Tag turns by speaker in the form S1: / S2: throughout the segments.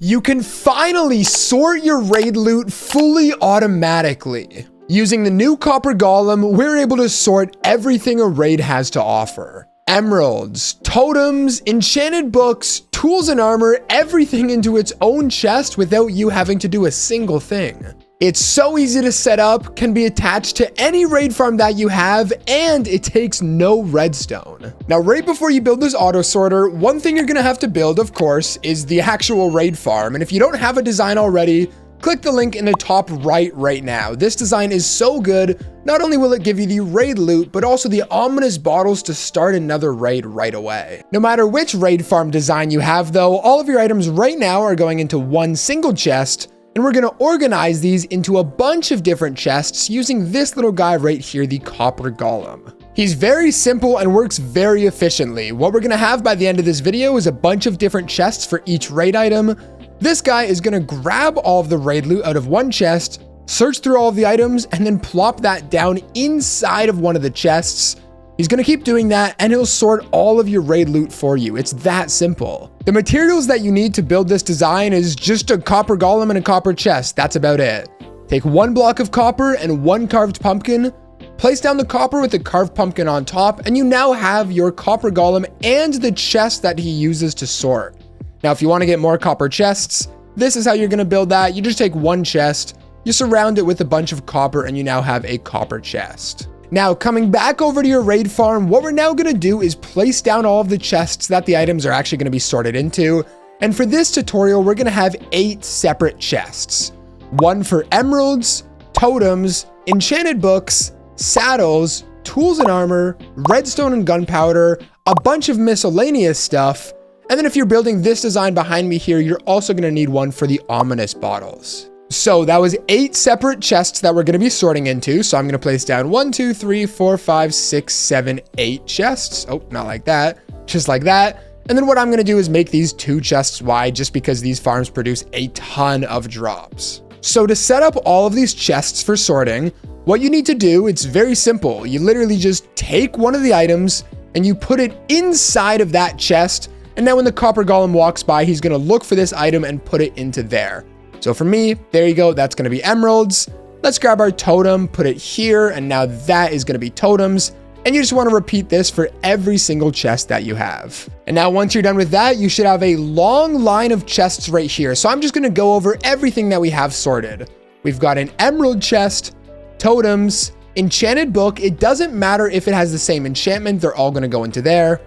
S1: You can finally sort your raid loot fully automatically. Using the new copper golem, we're able to sort everything a raid has to offer. Emeralds, totems, enchanted books, tools and armor, everything into its own chest without you having to do a single thing. It's so easy to set up, can be attached to any raid farm that you have, and it takes no redstone. Now, right before you build this auto sorter, one thing you're gonna have to build, of course, is the actual raid farm. And if you don't have a design already, click the link in the top right now. This design is so good. Not only will it give you the raid loot, but also the ominous bottles to start another raid right away. No matter which raid farm design you have though, all of your items right now are going into one single chest, and we're gonna organize these into a bunch of different chests using this little guy right here, the copper golem. He's very simple and works very efficiently. What we're gonna have by the end of this video is a bunch of different chests for each raid item. This guy is gonna grab all of the raid loot out of one chest, search through all of the items, and then plop that down inside of one of the chests. He's gonna keep doing that, and he'll sort all of your raid loot for you. It's that simple. The materials that you need to build this design is just a copper golem and a copper chest. That's about it. Take one block of copper and one carved pumpkin, place down the copper with the carved pumpkin on top, and you now have your copper golem and the chest that he uses to sort. Now, if you want to get more copper chests, this is how you're going to build that. You just take one chest, you surround it with a bunch of copper, and you now have a copper chest. Now, coming back over to your raid farm, what we're now going to do is place down all of the chests that the items are actually going to be sorted into. And for this tutorial, we're going to have 8 separate chests. One for emeralds, totems, enchanted books, saddles, tools and armor, redstone and gunpowder, a bunch of miscellaneous stuff. And then if you're building this design behind me here, you're also going to need one for the ominous bottles. So that was 8 separate chests that we're going to be sorting into. So I'm going to place down 1, 2, 3, 4, 5, 6, 7, 8 chests. Oh, not like that. Just like that. And then what I'm going to do is make these 2 chests wide just because these farms produce a ton of drops. So to set up all of these chests for sorting, what you need to do, it's very simple. You literally just take one of the items and you put it inside of that chest. And now when the copper golem walks by, he's going to look for this item and put it into there. So for me, there you go. That's going to be emeralds. Let's grab our totem, put it here. And now that is going to be totems. And you just want to repeat this for every single chest that you have. And now once you're done with that, you should have a long line of chests right here. So I'm just going to go over everything that we have sorted. We've got an emerald chest, totems, enchanted book. It doesn't matter if it has the same enchantment. They're all going to go into there.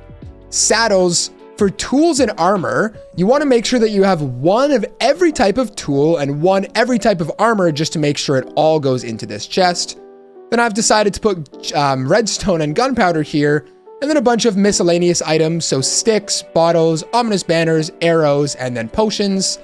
S1: Saddles. For tools and armor, you want to make sure that you have one of every type of tool and one every type of armor just to make sure it all goes into this chest. Then I've decided to put redstone and gunpowder here, and then a bunch of miscellaneous items, so sticks, bottles, ominous banners, arrows, and then potions.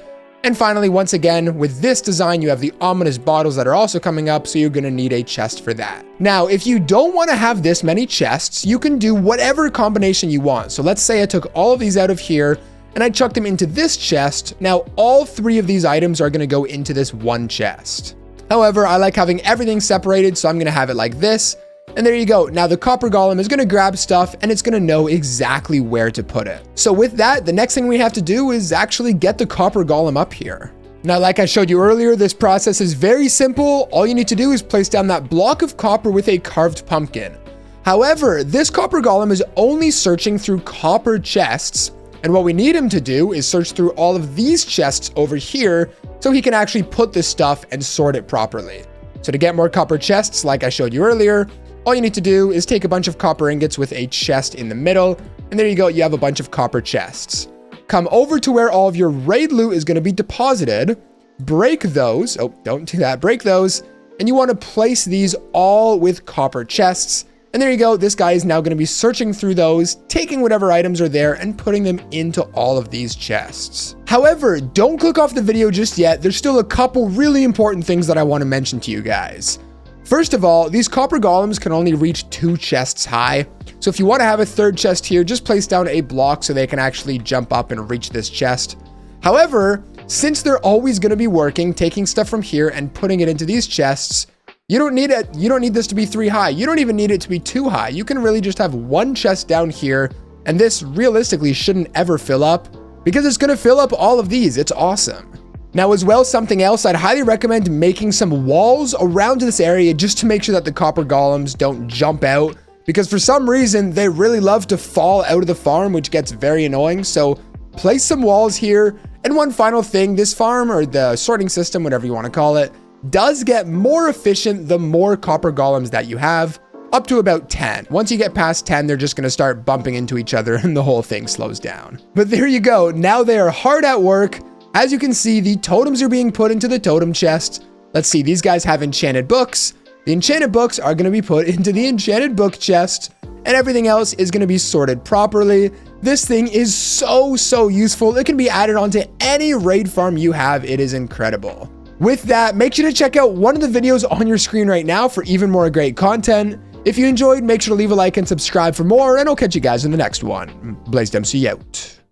S1: And finally, once again, with this design, you have the ominous bottles that are also coming up, so you're going to need a chest for that. Now, if you don't want to have this many chests, you can do whatever combination you want. So let's say I took all of these out of here and I chucked them into this chest. Now, all 3 of these items are going to go into this one chest. However, I like having everything separated, so I'm going to have it like this. And there you go. Now the copper golem is going to grab stuff and it's going to know exactly where to put it. So with that, the next thing we have to do is actually get the copper golem up here. Now, like I showed you earlier, this process is very simple. All you need to do is place down that block of copper with a carved pumpkin. However, this copper golem is only searching through copper chests. And what we need him to do is search through all of these chests over here so he can actually put this stuff and sort it properly. So to get more copper chests, like I showed you earlier, all you need to do is take a bunch of copper ingots with a chest in the middle, and there you go, you have a bunch of copper chests. Come over to where all of your raid loot is going to be deposited, break those, oh, don't do that, break those, and you want to place these all with copper chests, and there you go, this guy is now going to be searching through those, taking whatever items are there, and putting them into all of these chests. However, don't click off the video just yet, there's still a couple really important things that I want to mention to you guys. First of all, these copper golems can only reach 2 chests high. So if you want to have a 3rd chest here, just place down a block so they can actually jump up and reach this chest. However, since they're always going to be working, taking stuff from here and putting it into these chests, you don't need it. You don't need this to be 3 high. You don't even need it to be 2 high. You can really just have 1 chest down here, and this realistically shouldn't ever fill up. because it's going to fill up all of these. It's awesome. Now as well, something else, I'd highly recommend making some walls around this area just to make sure that the copper golems don't jump out, because for some reason they really love to fall out of the farm, which gets very annoying. So place some walls here. And one final thing, this farm, or the sorting system, whatever you want to call it, does get more efficient the more copper golems that you have, up to about 10. Once you get past 10, they're just going to start bumping into each other and the whole thing slows down. But there you go. Now they are hard at work. As you can see, the totems are being put into the totem chest. Let's see, these guys have enchanted books. The enchanted books are going to be put into the enchanted book chest, and everything else is going to be sorted properly. This thing is so useful. It can be added onto any raid farm you have. It is incredible. With that, make sure to check out one of the videos on your screen right now for even more great content. If you enjoyed, make sure to leave a like and subscribe for more, and I'll catch you guys in the next one. BlazedMC out.